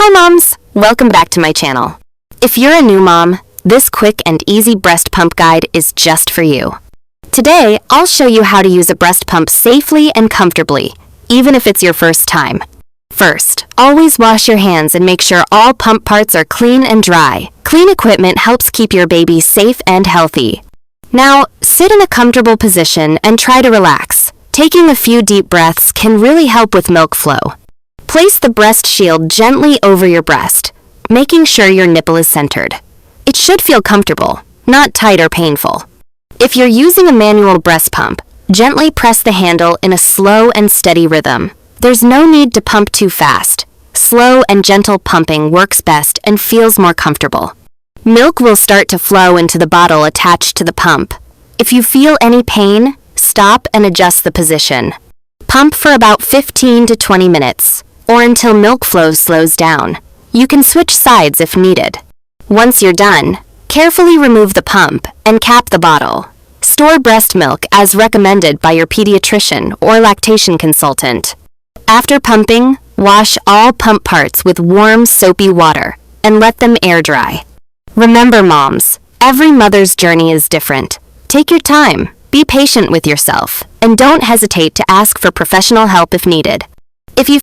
Hi moms! Welcome back to my channel. If you're a new mom, this quick and easy breast pump guide is just for you. Today, I'll show you how to use a breast pump safely and comfortably, even if it's your first time. First, always wash your hands and make sure all pump parts are clean and dry. Clean equipment helps keep your baby safe and healthy. Now, sit in a comfortable position and try to relax. Taking a few deep breaths can really help with milk flow. Place the breast shield gently over your breast, making sure your nipple is centered. It should feel comfortable, not tight or painful. If you're using a manual breast pump, gently press the handle in a slow and steady rhythm. There's no need to pump too fast. Slow and gentle pumping works best and feels more comfortable. Milk will start to flow into the bottle attached to the pump. If you feel any pain, stop and adjust the position. Pump for about 15 to 20 minutes, or until milk flow slows down. You can switch sides if needed. Once you're done, carefully remove the pump and cap the bottle. Store breast milk as recommended by your pediatrician or lactation consultant. After pumping, wash all pump parts with warm, soapy water and let them air dry. Remember moms, every mother's journey is different. Take your time, be patient with yourself, and don't hesitate to ask for professional help if needed. If you've